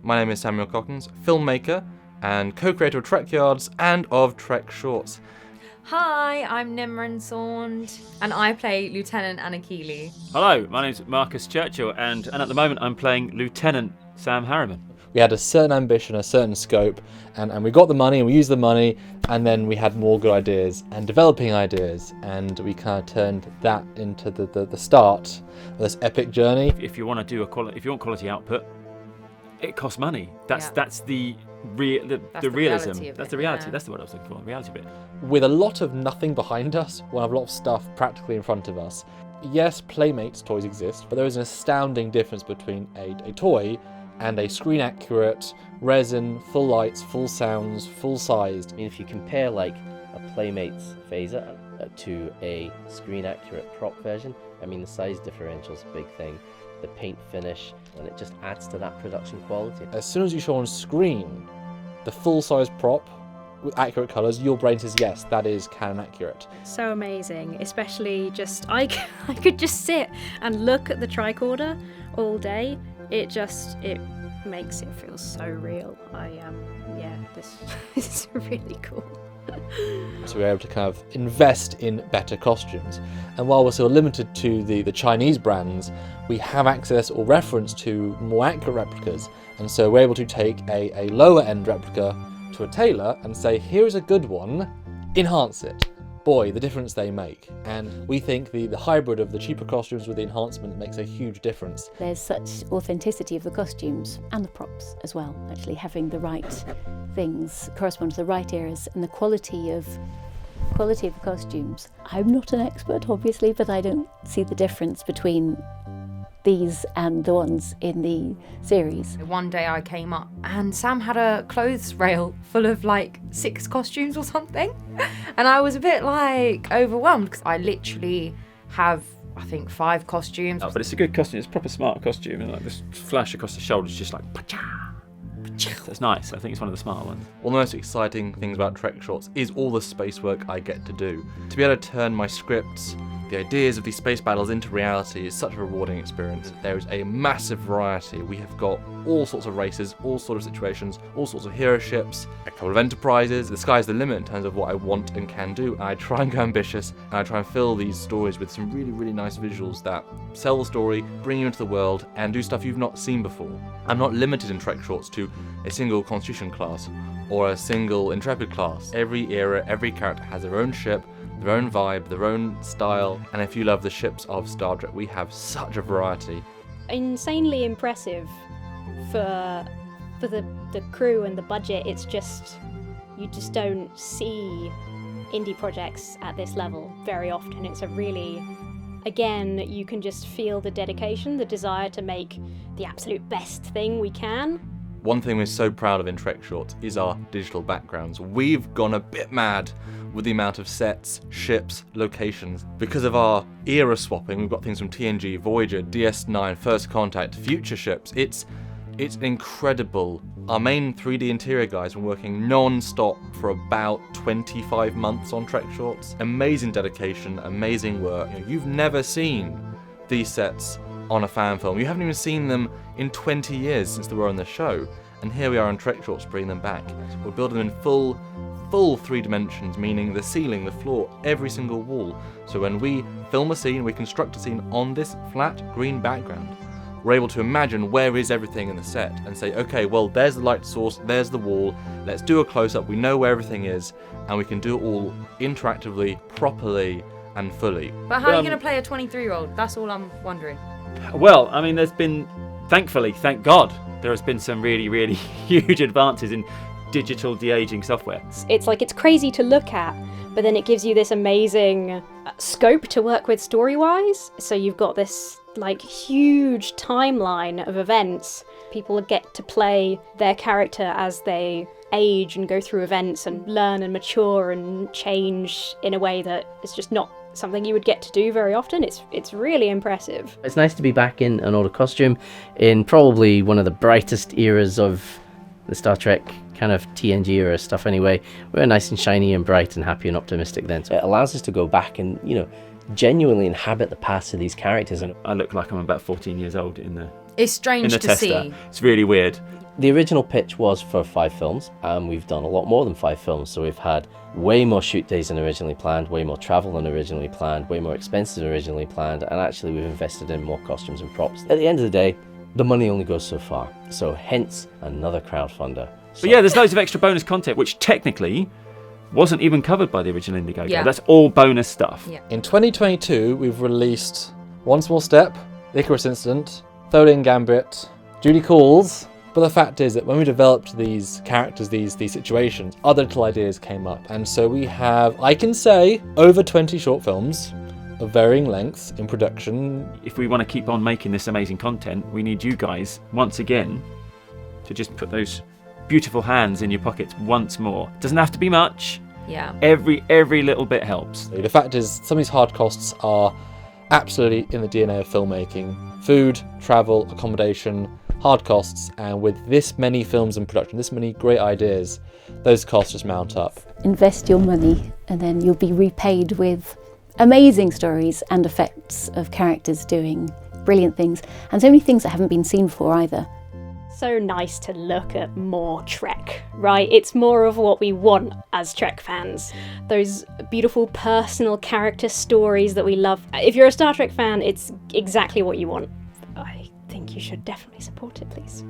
My name is Samuel Cockens, filmmaker and co-creator of Trek Yards and of Trek Shorts. Hi, I'm Nimran Saund, and I play Lieutenant Anna Keeley. Hello, my name's Marcus Churchill, and at the moment I'm playing Lieutenant Sam Harriman. We had a certain ambition, a certain scope, and we got the money and we used the money, and then we had more good ideas and developing ideas, and we kind of turned that into the start of this epic journey. If you want to do if you want quality output, it costs money. That's the realism. That's the reality. Yeah. That's the word I was looking for. The reality bit. With a lot of nothing behind us, we'll have a lot of stuff practically in front of us. Yes, Playmates toys exist, but there is an astounding difference between a toy and a screen-accurate, resin, full lights, full sounds, full-sized. I mean, if you compare like a Playmates phaser to a screen-accurate prop version, I mean, the size differential's a big thing. The paint finish, and it just adds to that production quality. As soon as you show on screen the full-size prop with accurate colours, your brain says, yes, that is canon accurate. So amazing, especially just, I could just sit and look at the tricorder all day. It makes it feel so real. This is really cool. So we're able to kind of invest in better costumes. And while we're still limited to the Chinese brands, we have access or reference to more accurate replicas. And so we're able to take a lower end replica to a tailor and say, here is a good one, enhance it. Boy, the difference they make. And we think the hybrid of the cheaper costumes with the enhancement makes a huge difference. There's such authenticity of the costumes and the props as well, actually having the right things correspond to the right eras and the quality of the costumes. I'm not an expert, obviously, but I don't see the difference between these and the ones in the series. One day I came up and Sam had a clothes rail full of like 6 costumes or something. And I was a bit like overwhelmed because I literally have, I think, 5 costumes. Oh, but it's a good costume. It's a proper smart costume, and like this flash across the shoulders, just like pa-cha. That's nice. I think it's one of the smart ones. One of the most exciting things about Trek Shorts is all the space work I get to do. To be able to turn my scripts, the ideas of these space battles into reality is such a rewarding experience. There is a massive variety. We have got all sorts of races, all sorts of situations, all sorts of hero ships, a couple of enterprises. The sky's the limit in terms of what I want and can do. And I try and go ambitious, and I try and fill these stories with some really, really nice visuals that sell the story, bring you into the world, and do stuff you've not seen before. I'm not limited in Trek Shorts to a single Constitution class or a single Intrepid class. Every era, every character has their own ship, their own vibe, their own style, and if you love the ships of Star Trek, we have such a variety. Insanely impressive for the crew and the budget. It's just, you just don't see indie projects at this level very often. It's a really, again, you can just feel the dedication, the desire to make the absolute best thing we can. One thing we're so proud of in Trek Shorts is our digital backgrounds. We've gone a bit mad with the amount of sets, ships, locations. Because of our era swapping, we've got things from TNG, Voyager, DS9, First Contact, future ships. It's incredible. Our main 3D interior guys have been working non-stop for about 25 months on Trek Shorts. Amazing dedication, amazing work. You've never seen these sets on a fan film. You haven't even seen them in 20 years since they were on the show. And here we are on Trek Shorts bringing them back. We're building them in full 3 dimensions, meaning the ceiling, the floor, every single wall. So when we film a scene, we construct a scene on this flat green background. We're able to imagine where is everything in the set and say, okay, well, there's the light source, there's the wall, let's do a close-up, we know where everything is, and we can do it all interactively, properly, and fully. But how are you going to play a 23-year-old? That's all I'm wondering. Well, I mean, there's been, thankfully, thank God, there has been some really, really huge advances in digital de-aging software. It's like, it's crazy to look at, but then it gives you this amazing scope to work with story-wise. So you've got this like huge timeline of events. People get to play their character as they age and go through events and learn and mature and change in a way that is just not something you would get to do very often. It's really impressive. It's nice to be back in an older costume in probably one of the brightest eras of the Star Trek kind of TNG era stuff anyway. We're nice and shiny and bright and happy and optimistic then. So it allows us to go back and, genuinely inhabit the past of these characters. And I look like I'm about 14 years old in It's strange in the to tester. see. It's really weird. The original pitch was for 5 films, and we've done a lot more than 5 films. So we've had way more shoot days than originally planned, way more travel than originally planned, way more expenses than originally planned, and actually we've invested in more costumes and props. At the end of the day, the money only goes so far. So hence another crowdfunder. But yeah, there's loads of extra bonus content, which technically wasn't even covered by the original Indiegogo. Yeah. That's all bonus stuff. Yeah. In 2022, we've released One Small Step, The Icarus Incident, Tholian Gambit, Judy Calls. But the fact is that when we developed these characters, these situations, other little ideas came up. And so we have, I can say, over 20 short films of varying lengths in production. If we want to keep on making this amazing content, we need you guys, once again, to just put those beautiful hands in your pockets once more. Doesn't have to be much. Yeah. Every little bit helps. The fact is, some of these hard costs are absolutely in the DNA of filmmaking. Food, travel, accommodation, hard costs, and with this many films in production, this many great ideas, those costs just mount up. Invest your money and then you'll be repaid with amazing stories and effects of characters doing brilliant things, and so many things that haven't been seen before either. So nice to look at more Trek, right? It's more of what we want as Trek fans. Those beautiful personal character stories that we love. If you're a Star Trek fan, it's exactly what you want. I think you should definitely support it, please.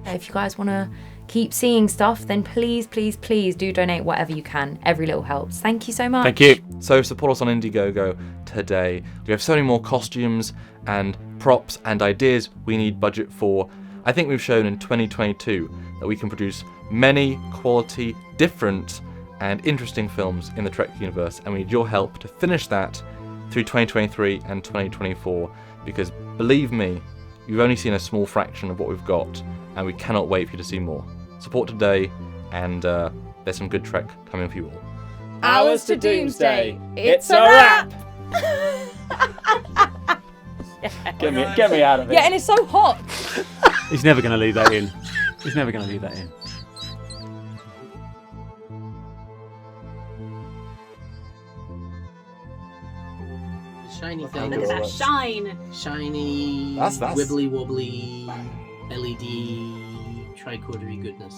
If you guys want to keep seeing stuff, then please do donate whatever you can. Every little helps. Thank you so much. Thank you. So support us on Indiegogo today. We have so many more costumes and props and ideas we need budget for. I think we've shown in 2022 that we can produce many quality, different and interesting films in the Trek universe, and we need your help to finish that through 2023 and 2024, because believe me, you've only seen a small fraction of what we've got, and we cannot wait for you to see more. Support today, and there's some good Trek coming for you all. Hours to Doomsday. It's a wrap. Get me out of it. Yeah, and it's so hot. He's never going to leave that in. He's never going to leave that in. Shiny thing. Look at that shine. Shiny, That's- wibbly wobbly, LED, tricordery goodness.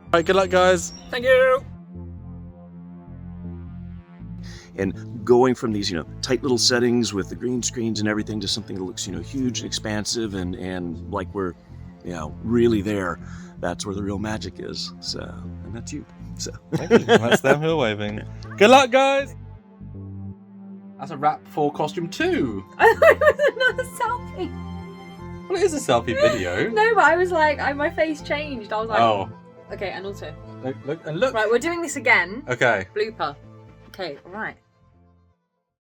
Alright, good luck guys. Thank you. And going from these, tight little settings with the green screens and everything to something that looks, huge and expansive and like we're, really there. That's where the real magic is. So, and that's you. So. Thank you. That's them who are waving. Good luck, guys. That's a wrap for costume 2. I thought it was another selfie. Well, it is a selfie video. No, but I was like, my face changed. I was like, Oh, okay, and also, look and look. right, we're doing this again. Okay. Blooper. Okay, all right.